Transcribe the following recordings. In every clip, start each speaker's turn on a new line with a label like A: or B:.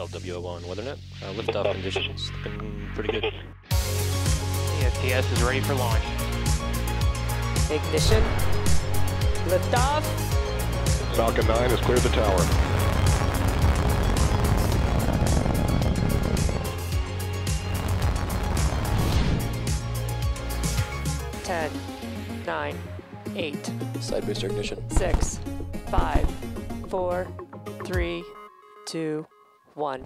A: LWO1 WeatherNet. Liftoff conditions looking pretty good.
B: The STS is ready for launch.
C: Ignition. Liftoff.
D: Falcon 9 has cleared the tower.
C: Ten, 9, 8.
A: Side booster ignition.
C: 6, 5, 4, 3, 2, 1.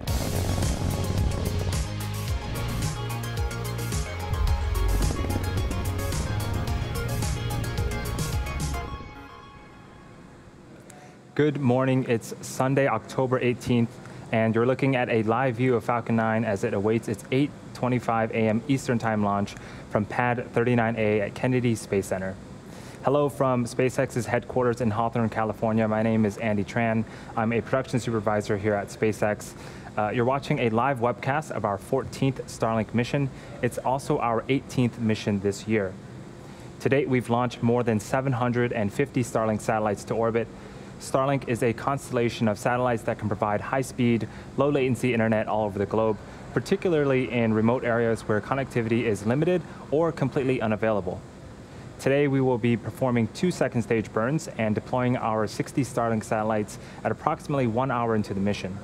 E: Good morning. It's Sunday, October 18th, and you're looking at a live view of Falcon 9 as it awaits its 8:25 a.m. Eastern Time launch from Pad 39A at Kennedy Space Center. Hello from SpaceX's headquarters in Hawthorne, California. My name is Andy Tran. I'm a production supervisor here at SpaceX. You're watching a live webcast of our 14th Starlink mission. It's also our 18th mission this year. To date, we've launched more than 750 Starlink satellites to orbit. Starlink is a constellation of satellites that can provide high-speed, low-latency internet all over the globe, particularly in remote areas where connectivity is limited or completely unavailable. Today, we will be performing 2 second-stage burns and deploying our 60 Starlink satellites at approximately 1 hour into the mission.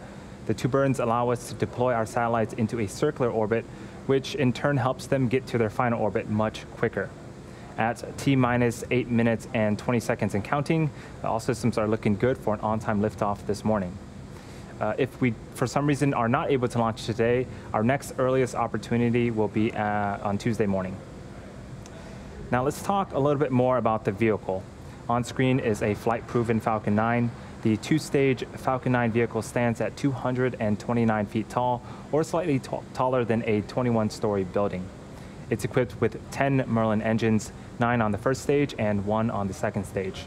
E: The 2 burns allow us to deploy our satellites into a circular orbit, which in turn helps them get to their final orbit much quicker. At T-minus 8 minutes and 20 seconds and counting, all systems are looking good for an on-time liftoff this morning. If we, for some reason, are not able to launch today, our next earliest opportunity will be on Tuesday morning. Now let's talk a little bit more about the vehicle. On screen is a flight-proven Falcon 9. The 2-stage Falcon 9 vehicle stands at 229 feet tall, or slightly taller than a 21-story building. It's equipped with 10 Merlin engines, 9 on the first stage and 1 on the second stage.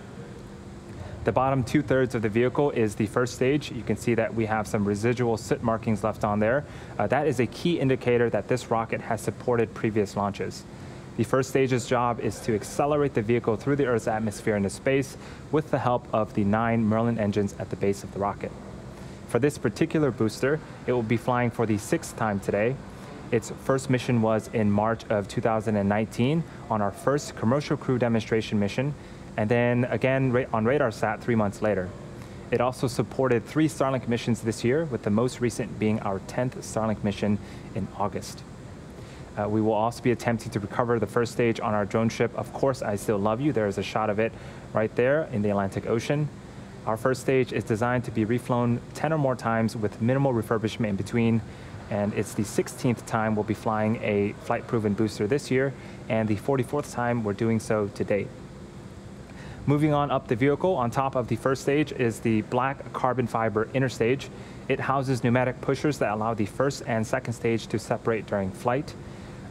E: The bottom 2/3 of the vehicle is the first stage. You can see that we have some residual soot markings left on there. That is a key indicator that this rocket has supported previous launches. The first stage's job is to accelerate the vehicle through the Earth's atmosphere into space with the help of the 9 Merlin engines at the base of the rocket. For this particular booster, it will be flying for the 6th time today. Its first mission was in March of 2019 on our first commercial crew demonstration mission, and then again on RADARSAT 3 months later. It also supported 3 Starlink missions this year, with the most recent being our 10th Starlink mission in August. We will also be attempting to recover the first stage on our drone ship, Of Course I Still Love You. There is a shot of it right there in the Atlantic Ocean. Our first stage is designed to be reflown 10 or more times with minimal refurbishment in between, and it's the 16th time we'll be flying a flight-proven booster this year, and the 44th time we're doing so to date. Moving on up the vehicle, on top of the first stage is the black carbon fiber inner stage. It houses pneumatic pushers that allow the first and second stage to separate during flight.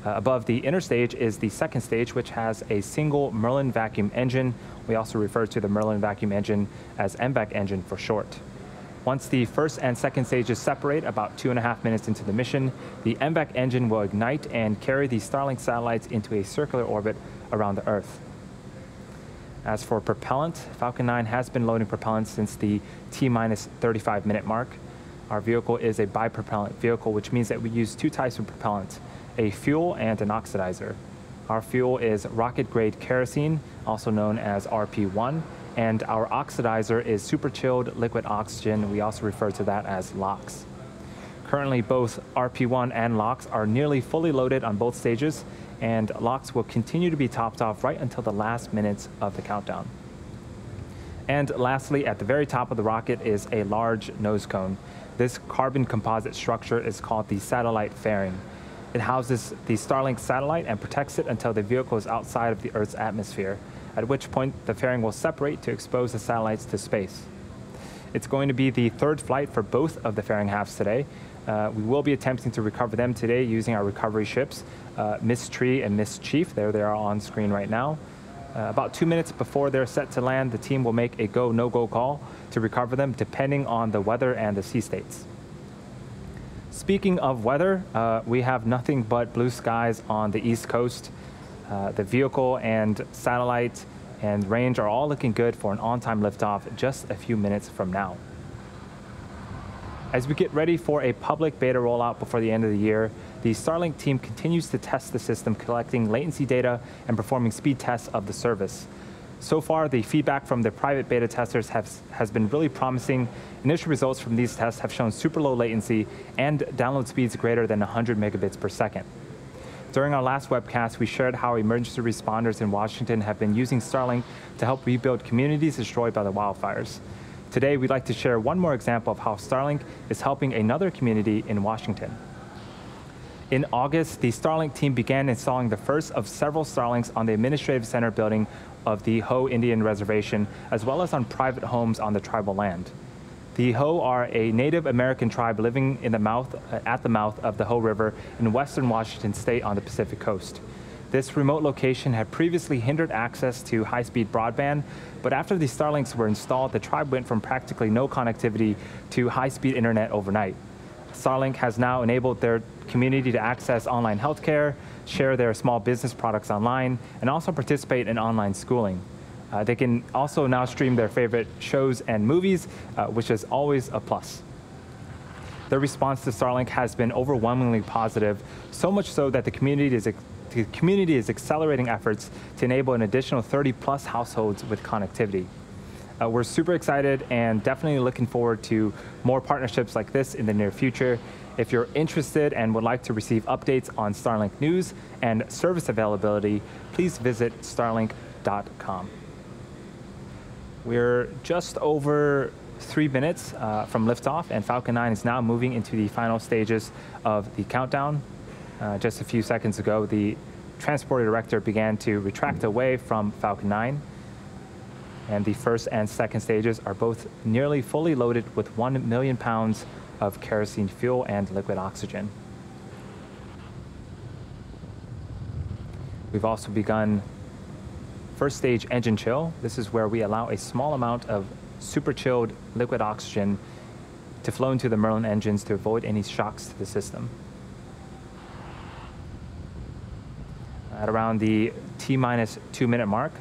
E: Above the inner stage is the second stage, which has a single Merlin vacuum engine. We also refer to the Merlin vacuum engine as MVAC engine for short. Once the first and second stages separate about 2.5 minutes into the mission, the MVAC engine will ignite and carry the Starlink satellites into a circular orbit around the Earth. As for propellant, Falcon 9 has been loading propellant since the T-minus 35-minute mark. Our vehicle is a bipropellant vehicle, which means that we use 2 types of propellant, a fuel and an oxidizer. Our fuel is rocket-grade kerosene, also known as RP1, and our oxidizer is super-chilled liquid oxygen. We also refer to that as LOX. Currently, both RP1 and LOX are nearly fully loaded on both stages, and LOX will continue to be topped off right until the last minutes of the countdown. And lastly, at the very top of the rocket is a large nose cone. This carbon composite structure is called the satellite fairing. It houses the Starlink satellite and protects it until the vehicle is outside of the Earth's atmosphere, at which point the fairing will separate to expose the satellites to space. It's going to be the 3rd flight for both of the fairing halves today. We will be attempting to recover them today using our recovery ships, Miss Tree and Miss Chief. There they are on screen right now. About 2 minutes before they're set to land, the team will make a go, no-go call to recover them depending on the weather and the sea states. Speaking of weather, we have nothing but blue skies on the East Coast. The vehicle and satellite and range are all looking good for an on-time liftoff just a few minutes from now. As we get ready for a public beta rollout before the end of the year, the Starlink team continues to test the system, collecting latency data and performing speed tests of the service. So far, the feedback from the private beta testers has been really promising. Initial results from these tests have shown super low latency and download speeds greater than 100 megabits per second. During our last webcast, we shared how emergency responders in Washington have been using Starlink to help rebuild communities destroyed by the wildfires. Today, we'd like to share one more example of how Starlink is helping another community in Washington. In August, the Starlink team began installing the first of several Starlinks on the Administrative Center building of the Hoh Indian Reservation, as well as on private homes on the tribal land. The Hoh are a Native American tribe living at the mouth of the Hoh River in western Washington state on the Pacific coast. This remote location had previously hindered access to high-speed broadband, but after the Starlinks were installed, the tribe went from practically no connectivity to high-speed internet overnight. Starlink has now enabled their community to access online healthcare, share their small business products online, and also participate in online schooling. They can also now stream their favorite shows and movies, which is always a plus. The response to Starlink has been overwhelmingly positive, so much so that the community is accelerating efforts to enable an additional 30+ households with connectivity. We're super excited and definitely looking forward to more partnerships like this in the near future. If you're interested and would like to receive updates on Starlink news and service availability, please visit starlink.com. We're just over 3 minutes from liftoff, and Falcon 9 is now moving into the final stages of the countdown. Just a few seconds ago, the transport director began to retract away from Falcon 9, and the first and second stages are both nearly fully loaded with 1 million pounds of kerosene fuel and liquid oxygen. We've also begun first stage engine chill. This is where we allow a small amount of super chilled liquid oxygen to flow into the Merlin engines to avoid any shocks to the system. At around the T-minus 2 minute mark,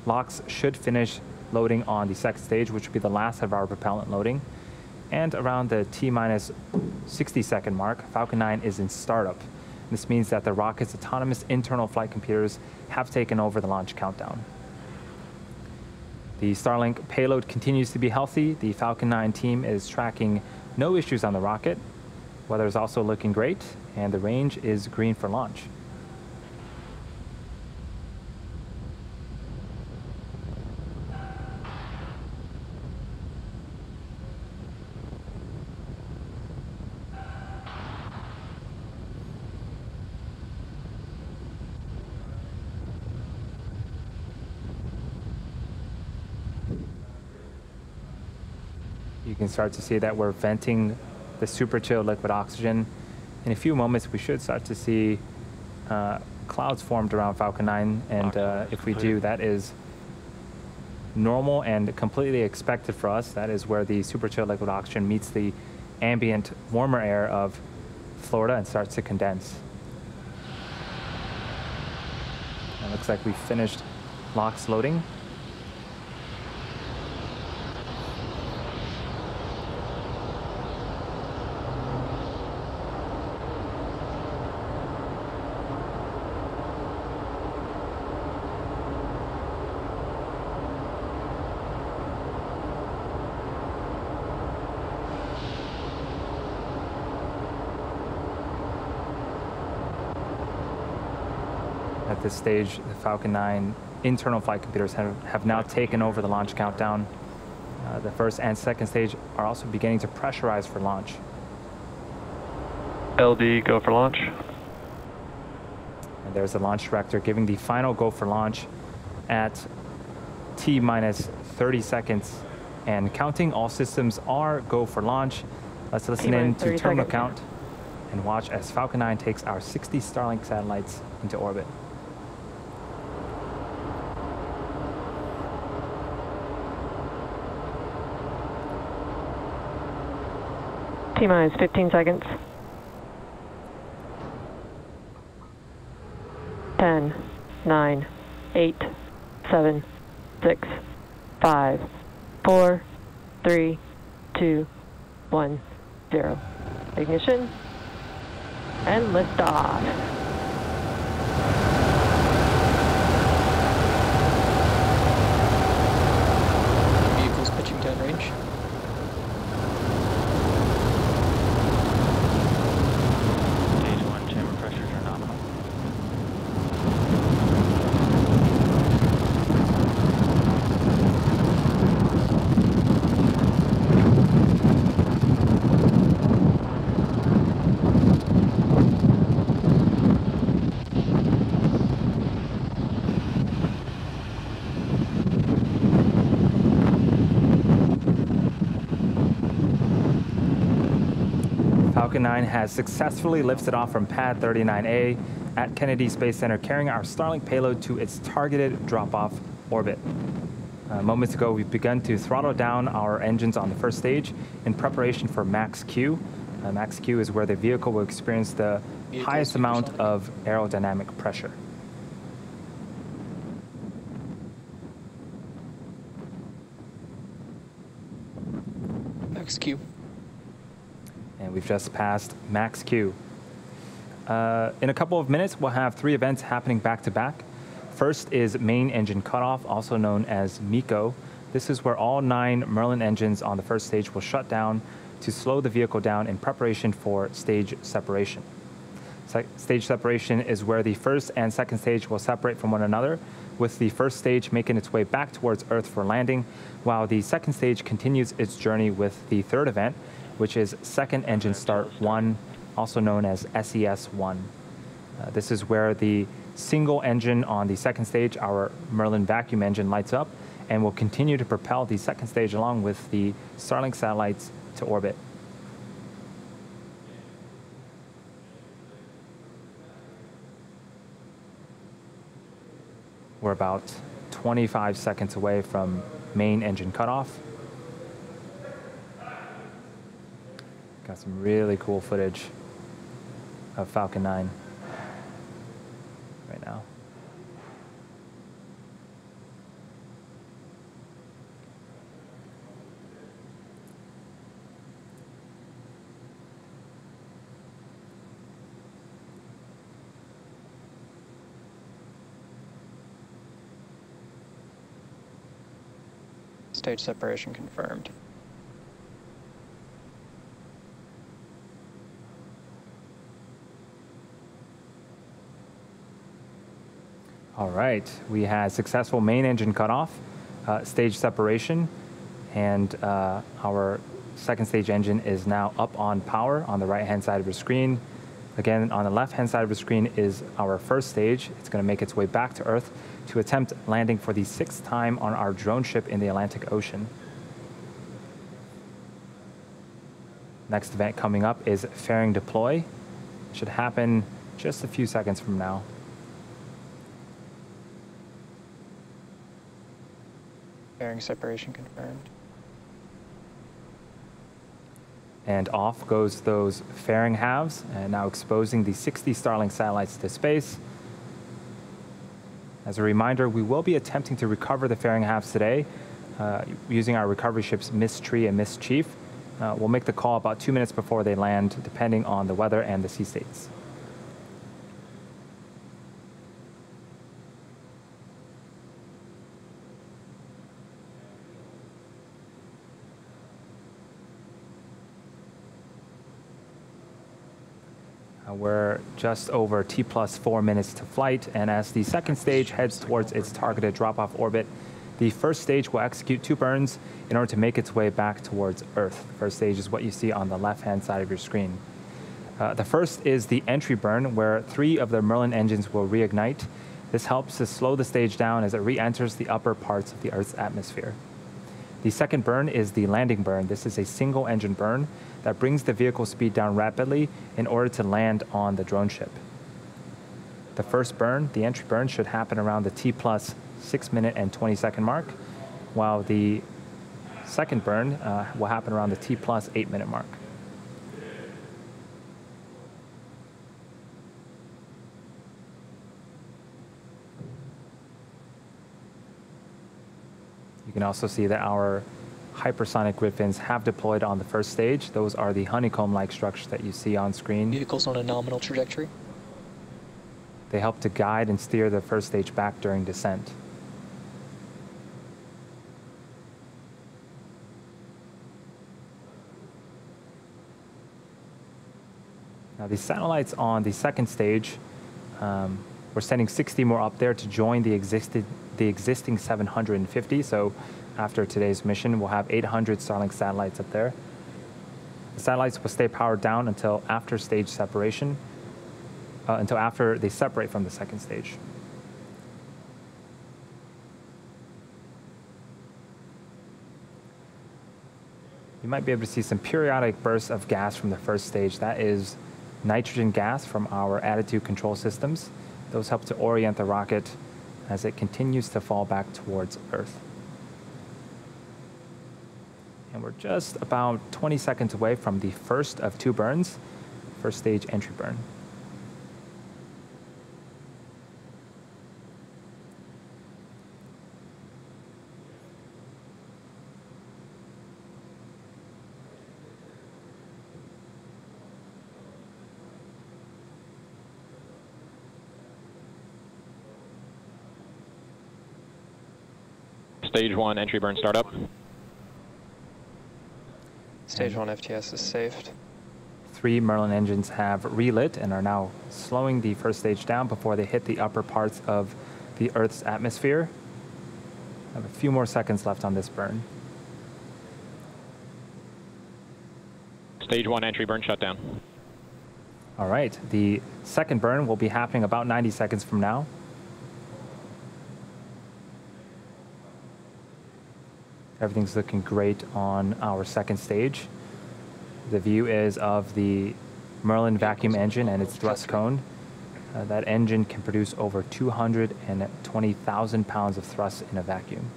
E: LOX should finish loading on the second stage, which will be the last of our propellant loading. And around the T-minus 60-second mark, Falcon 9 is in startup. This means that the rocket's autonomous internal flight computers have taken over the launch countdown. The Starlink payload continues to be healthy. The Falcon 9 team is tracking no issues on the rocket. Weather is also looking great, and the range is green for launch. You can start to see that we're venting the super chilled liquid oxygen. In a few moments, we should start to see clouds formed around Falcon 9, and if we do, that is normal and completely expected for us. That is where the super chilled liquid oxygen meets the ambient warmer air of Florida and starts to condense. It looks like we finished LOX loading. At this stage, the Falcon 9 internal flight computers have now taken over the launch countdown. The first and second stage are also beginning to pressurize for launch.
F: LD, go for launch.
E: And there's the launch director giving the final go for launch at T-minus 30 seconds and counting. All systems are go for launch. Let's listen in to terminal count and watch as Falcon 9 takes our 60 Starlink satellites into orbit.
G: T-minus 15 seconds. 10, 9, 8, 7, 6, 5, 4, 3, 2, 1, 0. Ignition and liftoff.
F: Vehicles pitching downrange.
B: Stage 1 chamber pressures are nominal.
E: Falcon 9 has successfully lifted off from pad 39A at Kennedy Space Center, carrying our Starlink payload to its targeted drop-off orbit. Moments ago, we've begun to throttle down our engines on the first stage in preparation for max Q. Max Q is where the vehicle will experience the highest amount of aerodynamic pressure.
F: Max Q.
E: And we've just passed max Q. In a couple of minutes, we'll have 3 events happening back to back. First is main engine cutoff, also known as MECO. This is where all 9 Merlin engines on the first stage will shut down to slow the vehicle down in preparation for stage separation. Stage separation is where the first and second stage will separate from one another, with the first stage making its way back towards Earth for landing, while the second stage continues its journey with the third event, which is second engine start 1, also known as SES-1. This is where the single engine on the second stage, our Merlin vacuum engine, lights up and will continue to propel the second stage along with the Starlink satellites to orbit. We're about 25 seconds away from main engine cutoff. Got some really cool footage of Falcon 9 right now.
F: Stage separation confirmed.
E: All right, we had successful main engine cutoff, stage separation, and our second stage engine is now up on power on the right-hand side of your screen. Again, on the left-hand side of the screen is our first stage. It's going to make its way back to Earth to attempt landing for the 6th time on our drone ship in the Atlantic Ocean. Next event coming up is fairing deploy. It should happen just a few seconds from now.
F: Fairing separation confirmed.
E: And off goes those fairing halves, and now exposing the 60 Starlink satellites to space. As a reminder, we will be attempting to recover the fairing halves today using our recovery ships Miss Tree and Miss Chief. We'll make the call about 2 minutes before they land, depending on the weather and the sea states. We're just over T+4 minutes to flight, and as the second stage heads towards its targeted drop-off orbit, the first stage will execute 2 burns in order to make its way back towards Earth. The first stage is what you see on the left-hand side of your screen. The first is the entry burn, where 3 of the Merlin engines will reignite. This helps to slow the stage down as it re-enters the upper parts of the Earth's atmosphere. The second burn is the landing burn. This is a single engine burn that brings the vehicle speed down rapidly in order to land on the drone ship. The first burn, the entry burn, should happen around the T+6 minute and 20-second mark, while the second burn will happen around the T+8 minute mark. You can also see that our hypersonic grid fins have deployed on the first stage. Those are the honeycomb-like structures that you see on screen.
F: Vehicles on a nominal trajectory.
E: They help to guide and steer the first stage back during descent. Now, the satellites on the second stage, we're sending 60 more up there to join the existing 750. So after today's mission, we'll have 800 Starlink satellites up there. The satellites will stay powered down until after stage separation, until after they separate from the second stage. You might be able to see some periodic bursts of gas from the first stage. That is nitrogen gas from our attitude control systems. Those help to orient the rocket as it continues to fall back towards Earth. And we're just about 20 seconds away from the first of two burns, first stage entry burn.
D: Stage 1 entry burn startup.
F: Stage 1 FTS is saved.
E: 3 Merlin engines have relit and are now slowing the first stage down before they hit the upper parts of the Earth's atmosphere. I have a few more seconds left on this burn.
D: Stage 1 entry burn shutdown.
E: All right, the second burn will be happening about 90 seconds from now. Everything's looking great on our second stage. The view is of the Merlin vacuum engine and its thrust cone. That engine can produce over 220,000 pounds of thrust in a vacuum.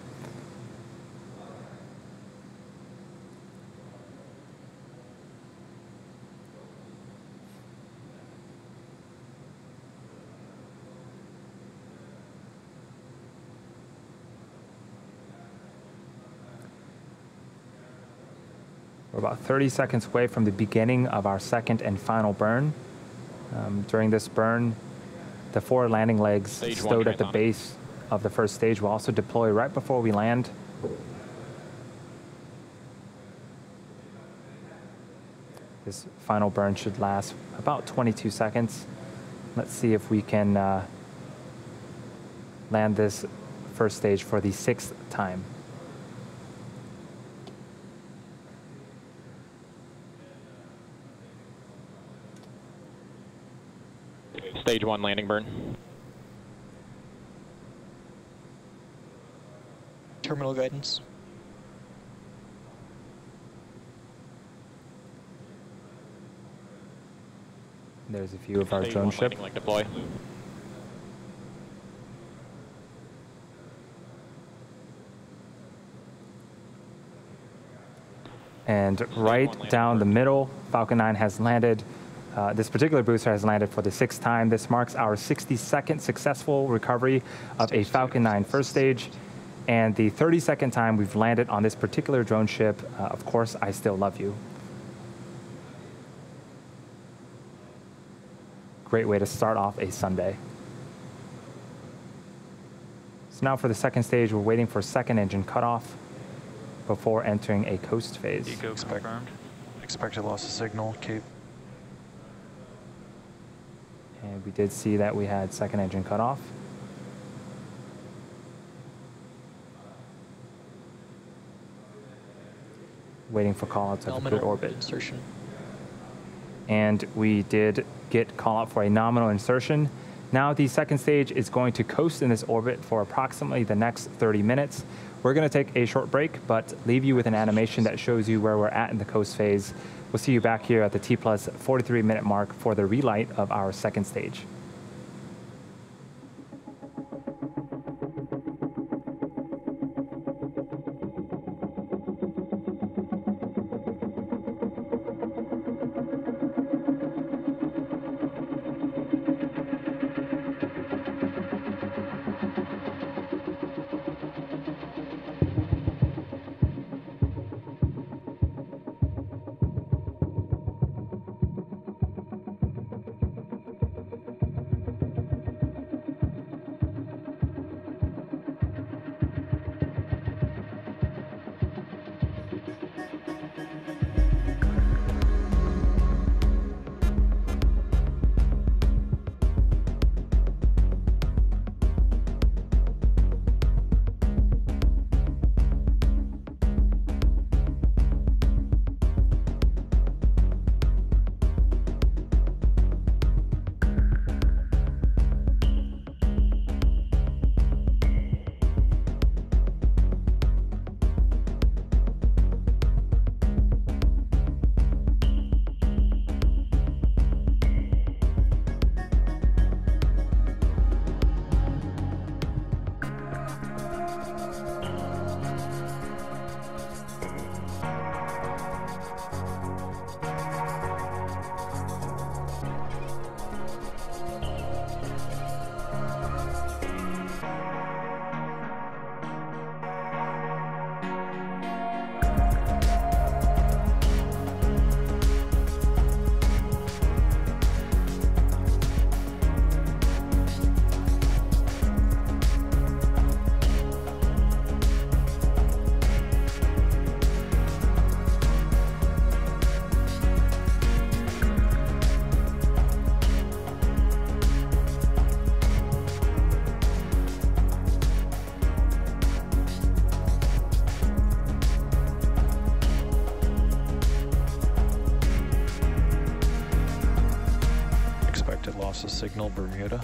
E: We're about 30 seconds away from the beginning of our second and final burn. During this burn, the 4 landing legs stowed at the base of the first stage will also deploy right before we land. This final burn should last about 22 seconds. Let's see if we can land this first stage for the 6th time.
D: Stage 1 landing burn.
F: Terminal guidance.
E: There's a view of our
D: Stage
E: drone
D: 1
E: ship.
D: landing leg deploy.
E: And right down the middle, Falcon 9 has landed. This particular booster has landed for the 6th time. This marks our 62nd successful recovery of a Falcon 9 first stage, and the 32nd time we've landed on this particular drone ship. Of course, I still love you. Great way to start off a Sunday. So now for the second stage, we're waiting for second engine cutoff before entering a coast phase.
B: Eco confirmed.
H: Expected loss of signal, Cape.
E: And we did see that we had second engine cut off. Waiting for callouts of a good orbit.
F: Insertion.
E: And we did get call out for a nominal insertion. Now the second stage is going to coast in this orbit for approximately the next 30 minutes. We're going to take a short break, but leave you with an animation that shows you where we're at in the coast phase. We'll see you back here at the T plus 43-minute mark for the relight of our second stage.
H: Expected loss of signal, Bermuda.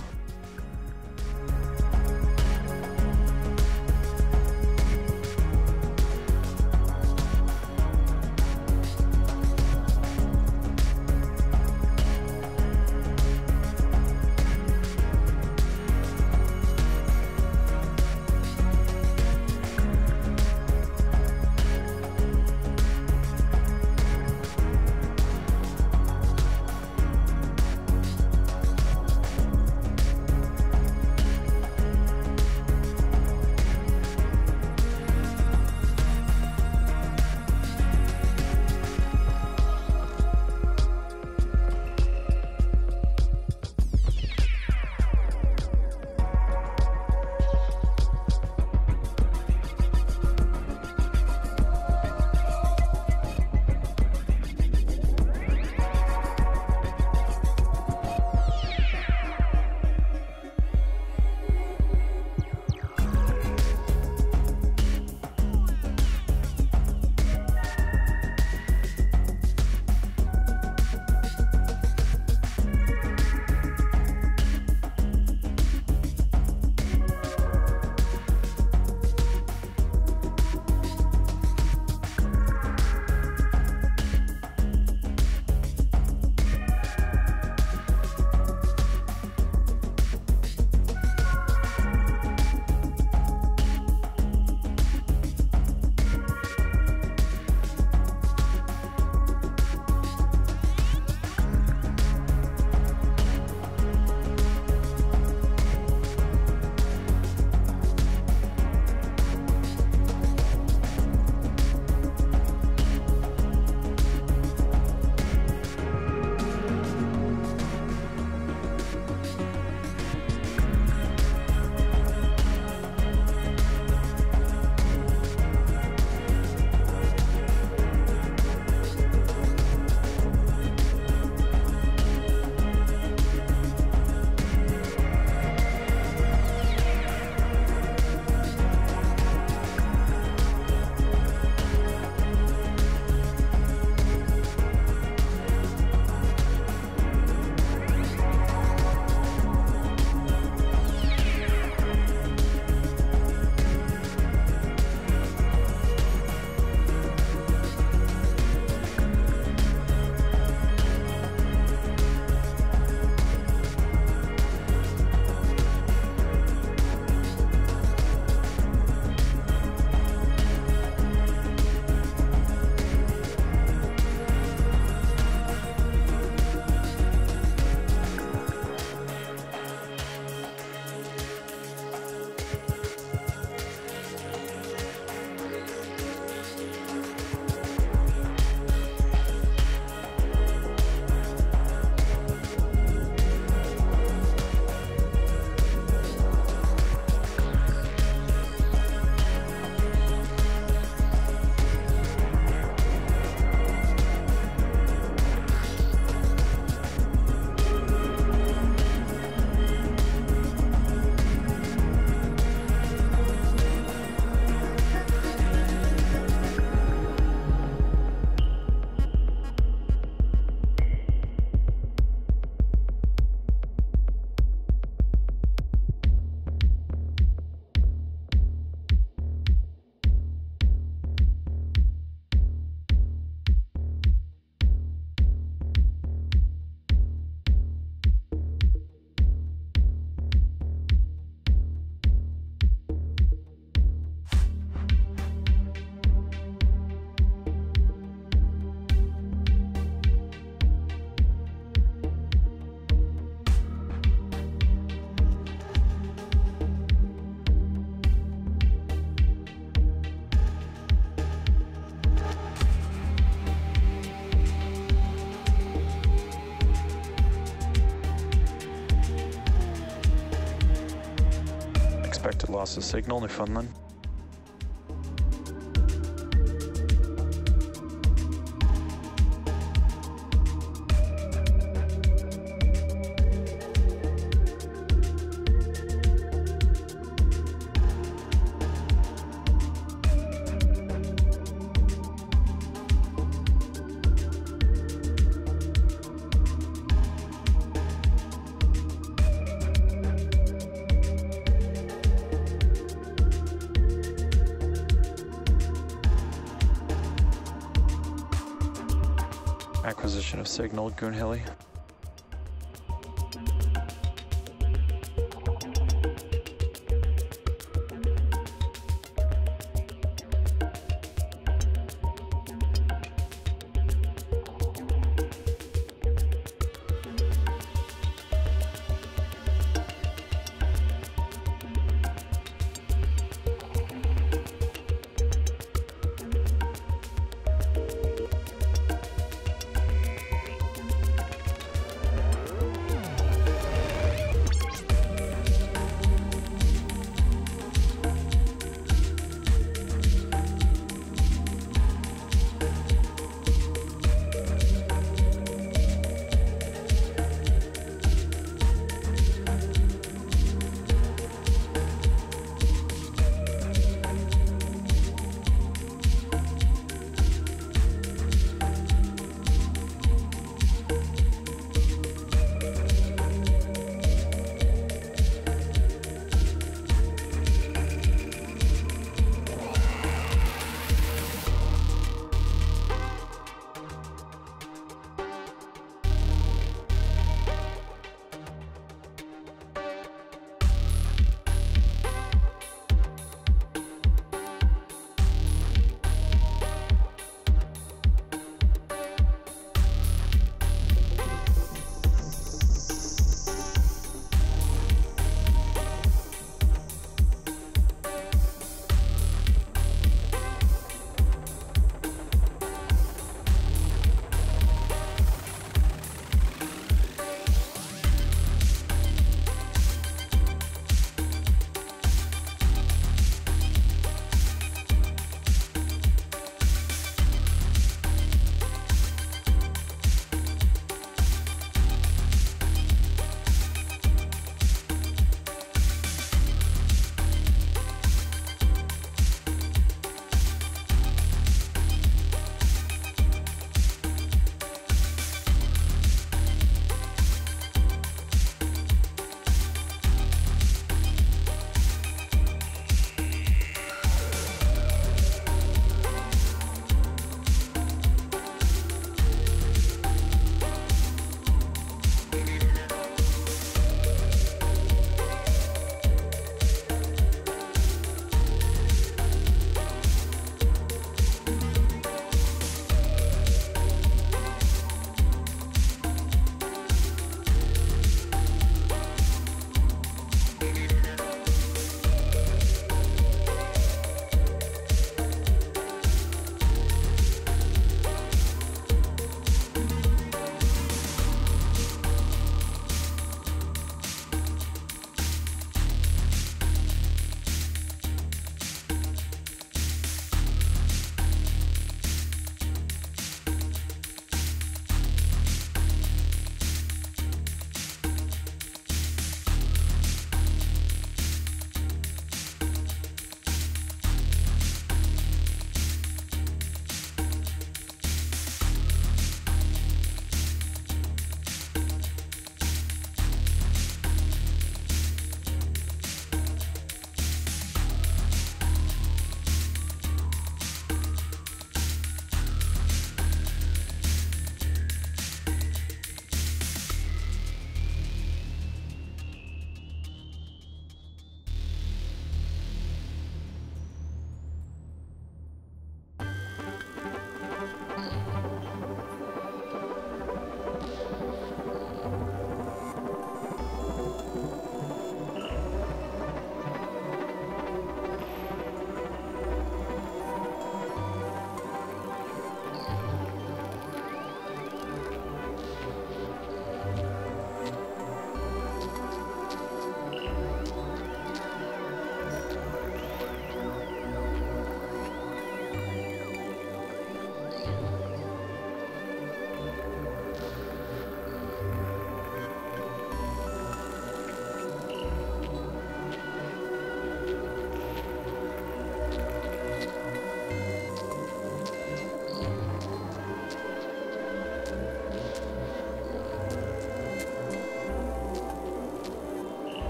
H: Expected loss of signal, Newfoundland. Position of signal, Goonhilly.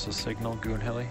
H: lost a signal, Goon Heli.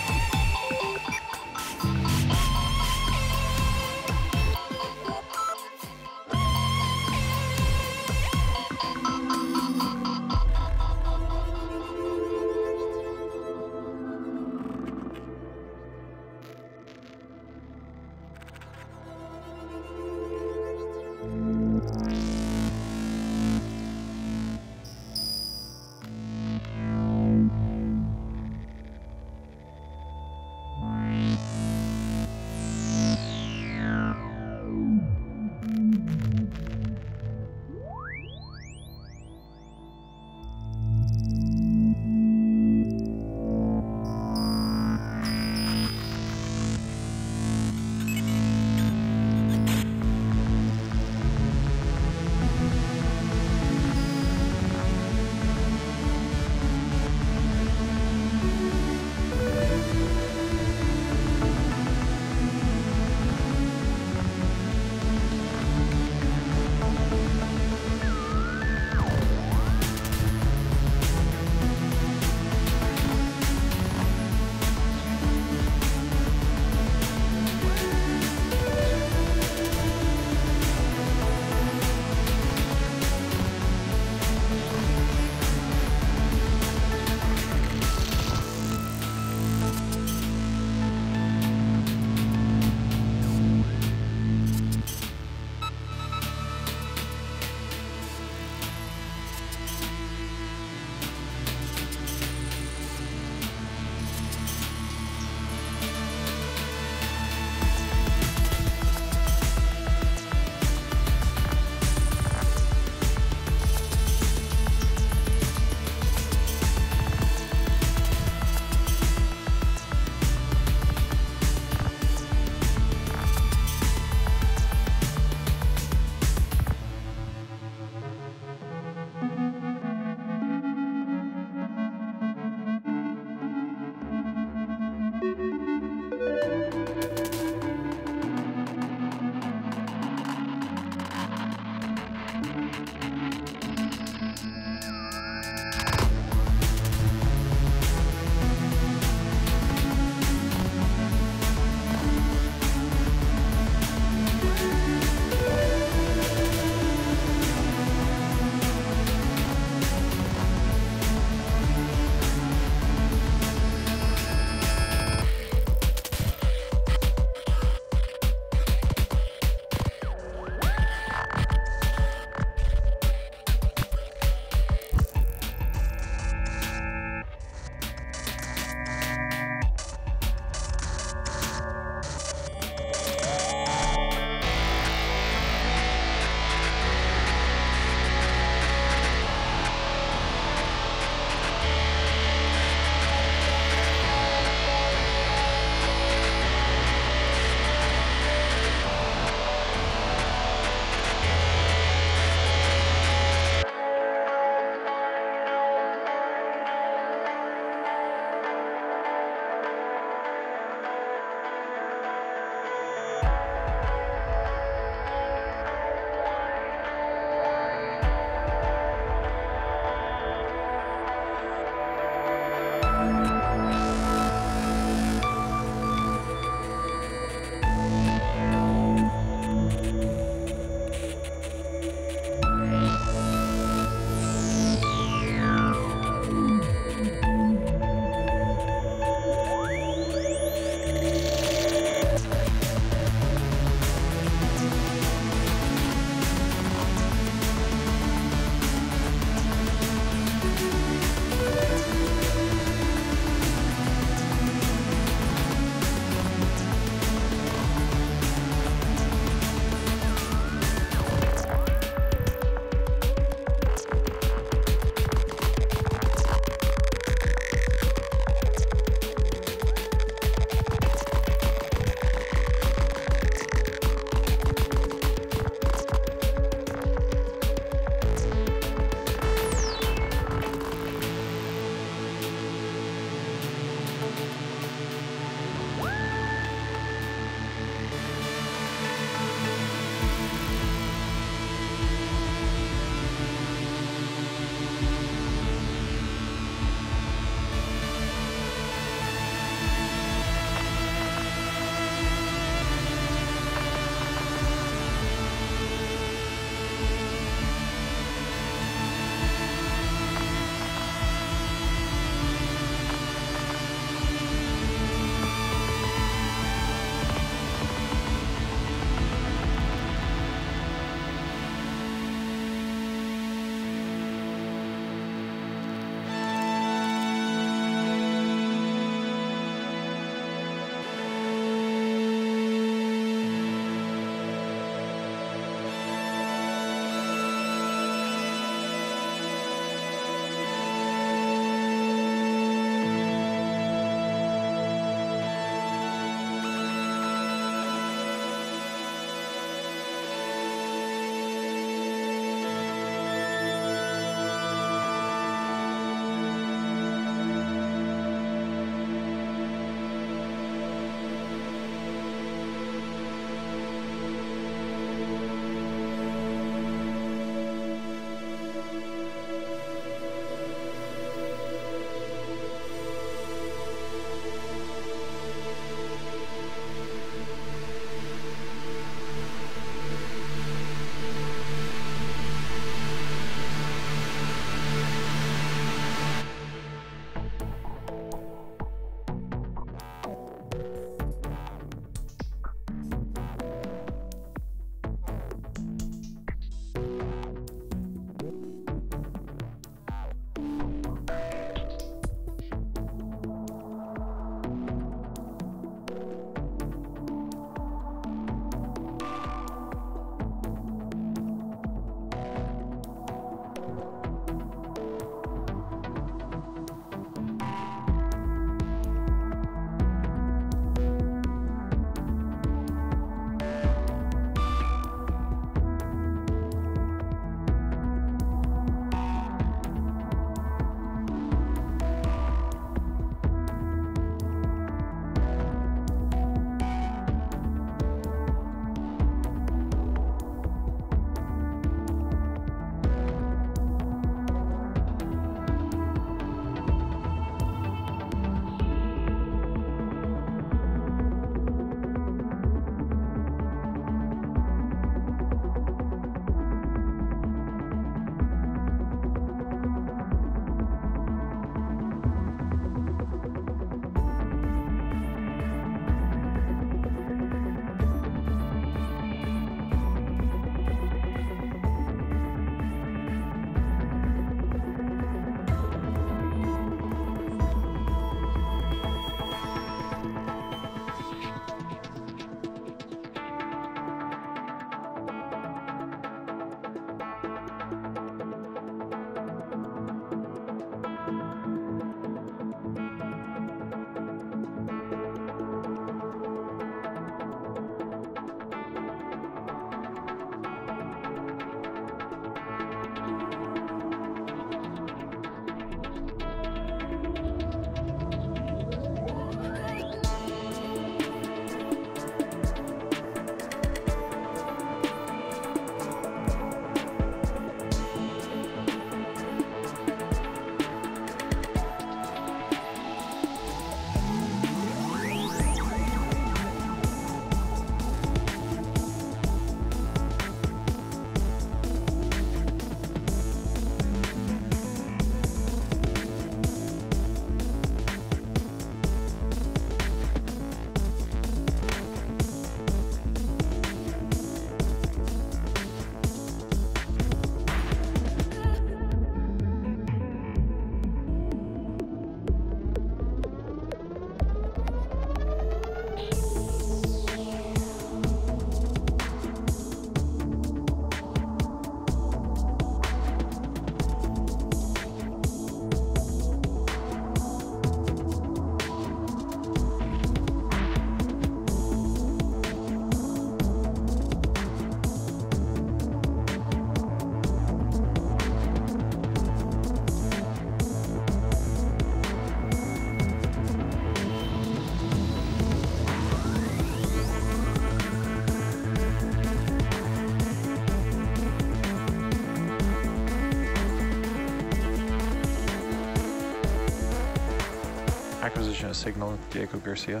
H: Acquisition of signal, Diego Garcia.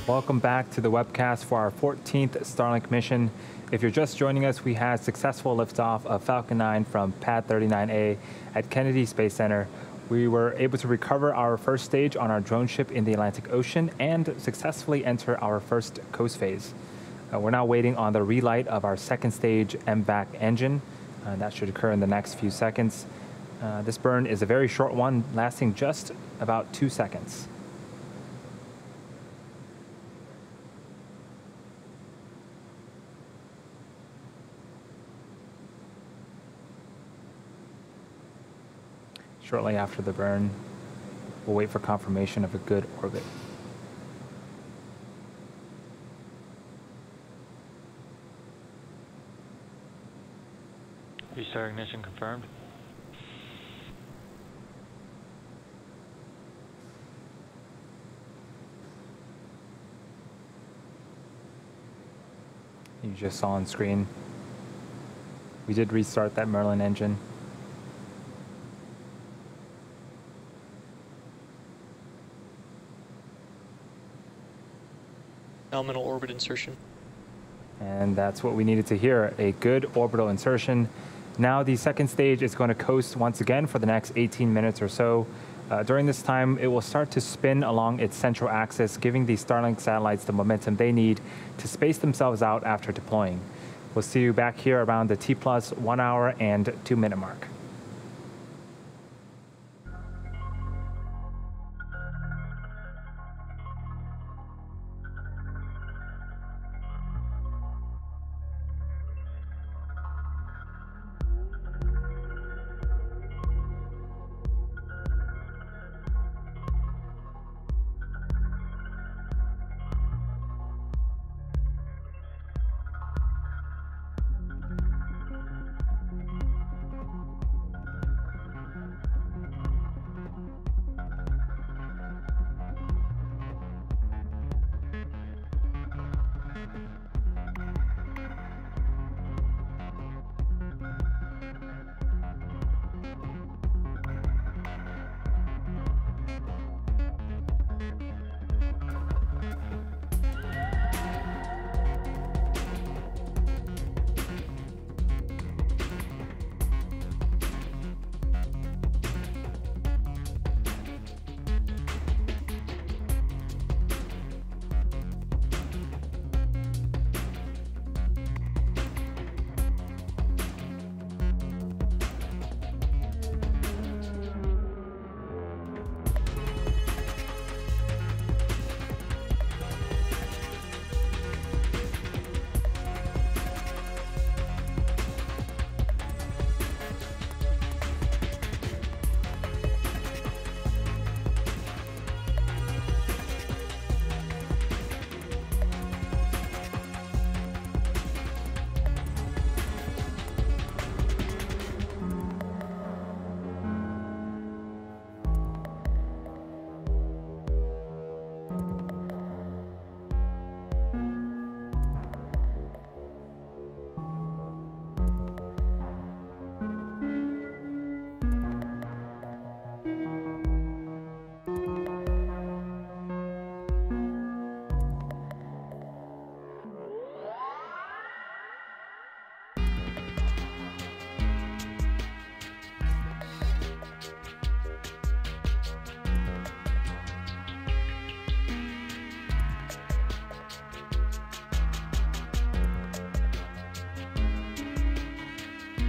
E: Welcome back to the webcast for our 14th Starlink mission. If you're just joining us, we had successful liftoff of Falcon 9 from Pad 39A at Kennedy Space Center. We were able to recover our first stage on our drone ship in the Atlantic Ocean and successfully enter our first coast phase. We're now waiting on the relight of our second stage MVAC engine. That should occur in the next few seconds. This burn is a very short one, lasting just about 2 seconds. Shortly after the burn, we'll wait for confirmation of a good orbit.
B: Restart ignition confirmed.
E: You just saw on screen, we did restart that Merlin engine.
F: Nominal orbit insertion.
E: And that's what we needed to hear, a good orbital insertion. Now the second stage is going to coast once again for the next 18 minutes or so. During this time, it will start to spin along its central axis, giving the Starlink satellites the momentum they need to space themselves out after deploying. We'll see you back here around the T+ 1 hour and 2 minute mark.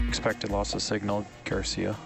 H: Expected loss of signal, Garcia.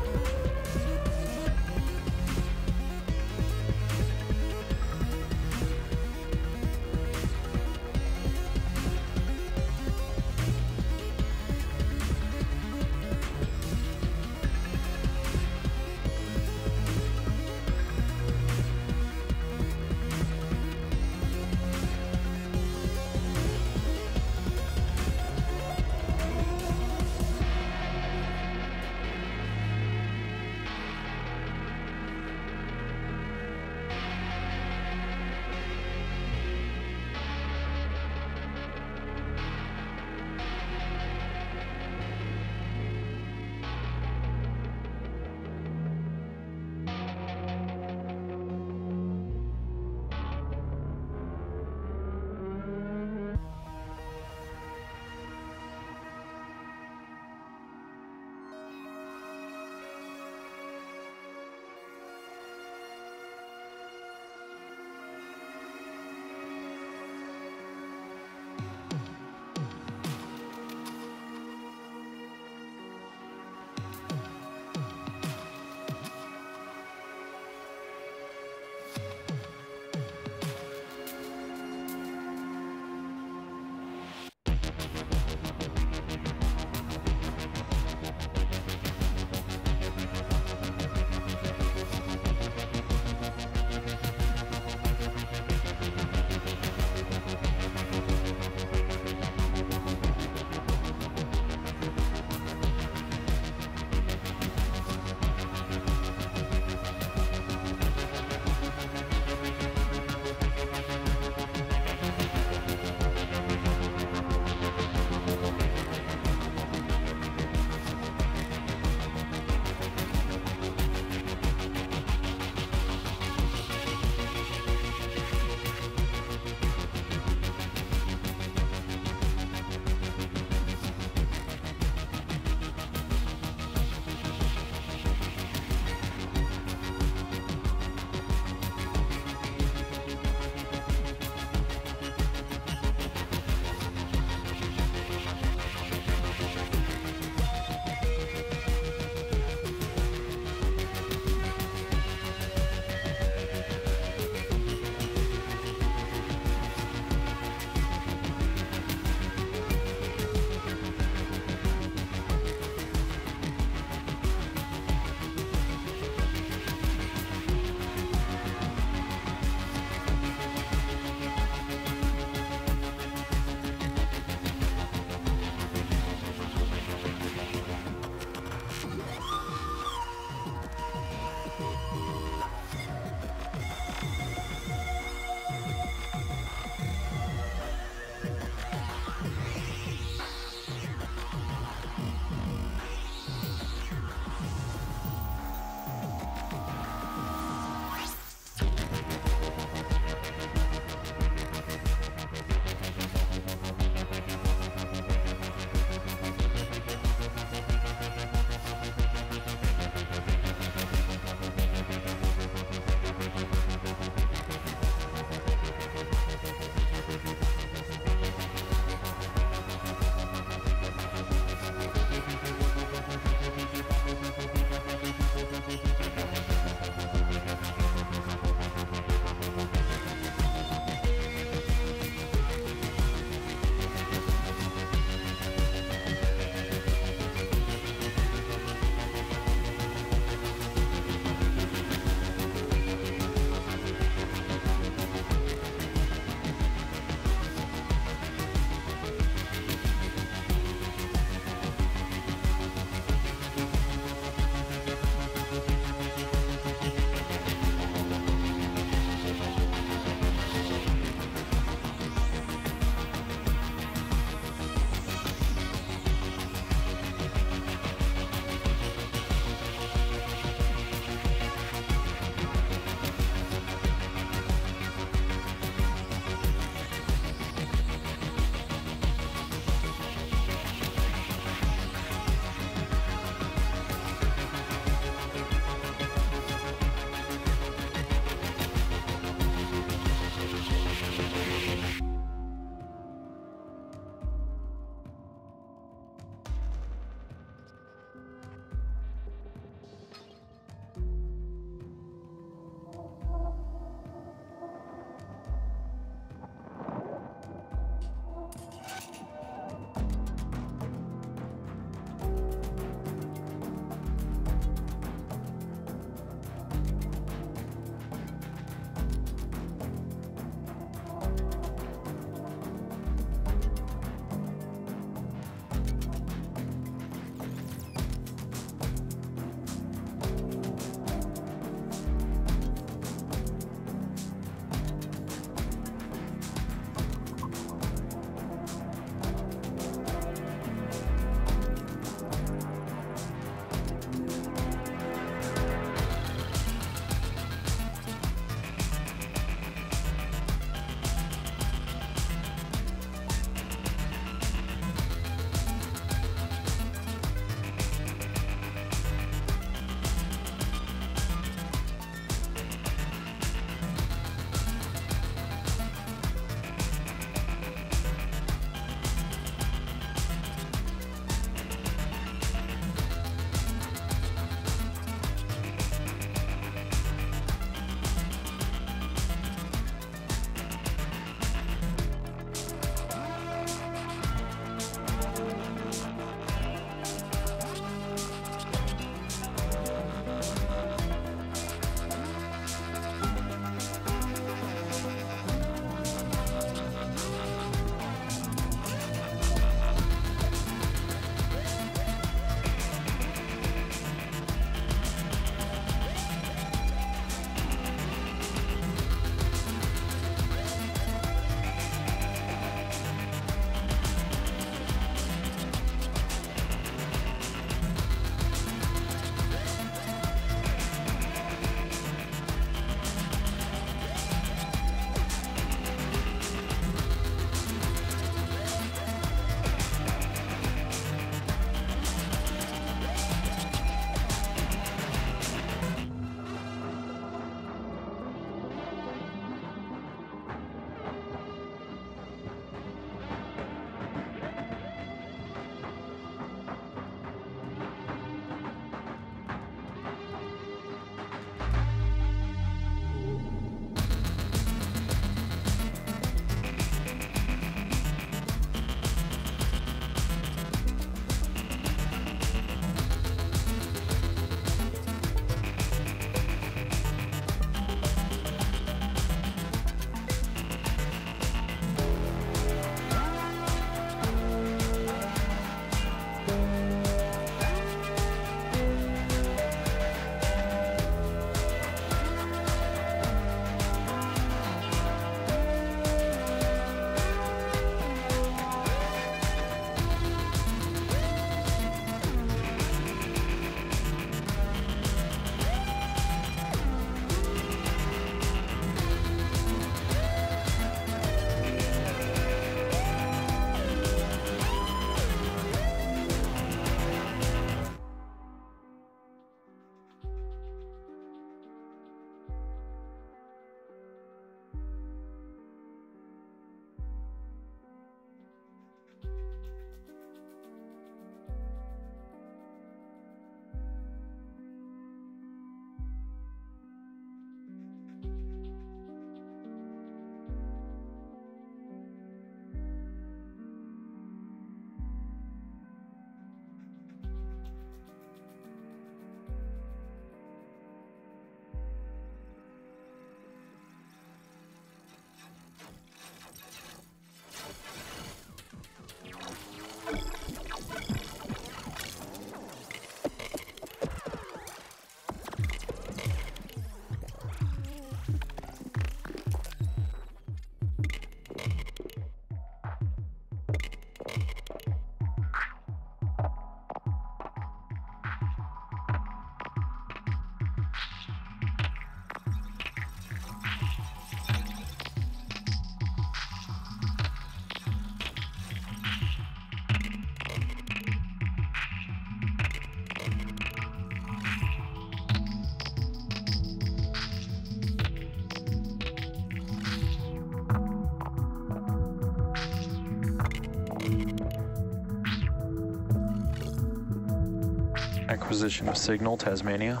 H: Acquisition of signal, Tasmania.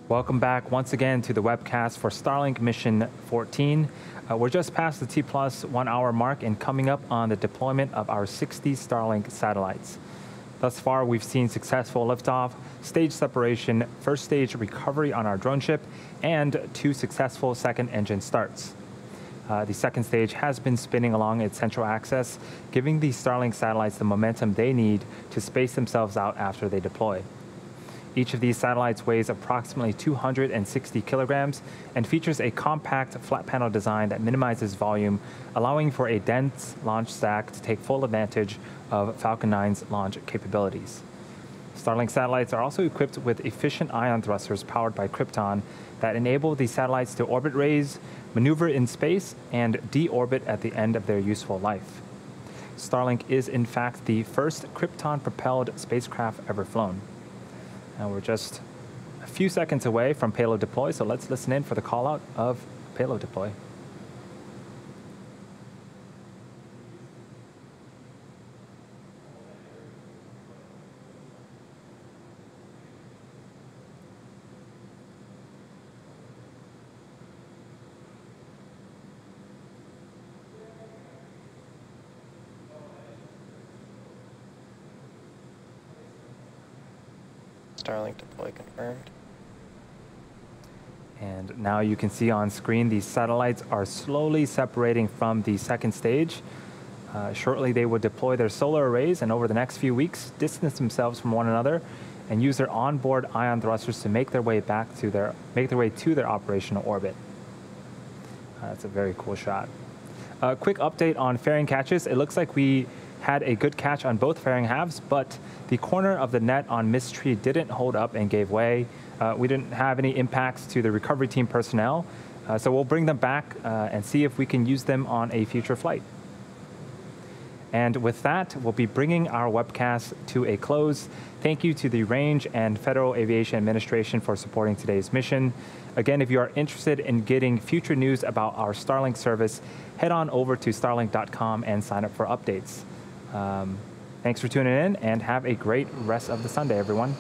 E: Welcome back once again to the webcast for Starlink Mission 14. We're just past the T+ 1 hour mark and coming up on the deployment of our 60 Starlink satellites. Thus far, we've seen successful liftoff, stage separation, first stage recovery on our drone ship, and 2 successful second engine starts. The second stage has been spinning along its central axis, giving the Starlink satellites the momentum they need to space themselves out after they deploy. Each of these satellites weighs approximately 260 kilograms and features a compact flat panel design that minimizes volume, allowing for a dense launch stack to take full advantage of Falcon 9's launch capabilities. Starlink satellites are also equipped with efficient ion thrusters powered by Krypton that enable the satellites to orbit raise, maneuver in space, and deorbit at the end of their useful life. Starlink is in fact the first Krypton-propelled spacecraft ever flown. And we're just a few seconds away from payload deploy, so let's listen in for the call out of payload deploy.
F: Starlink deploy confirmed.
E: And now you can see on screen these satellites are slowly separating from the second stage. Shortly they will deploy their solar arrays and over the next few weeks distance themselves from one another and use their onboard ion thrusters to make their way to their operational orbit. That's a very cool shot. Quick update on fairing catches. It looks like we had a good catch on both fairing halves, but the corner of the net on Mist Tree didn't hold up and gave way. We didn't have any impacts to the recovery team personnel, so we'll bring them back and see if we can use them on a future flight. And with that, we'll be bringing our webcast to a close. Thank you to the Range and Federal Aviation Administration for supporting today's mission. Again, if you are interested in getting future news about our Starlink service, head on over to starlink.com and sign up for updates. Thanks for tuning in, and have a great rest of the Sunday, everyone.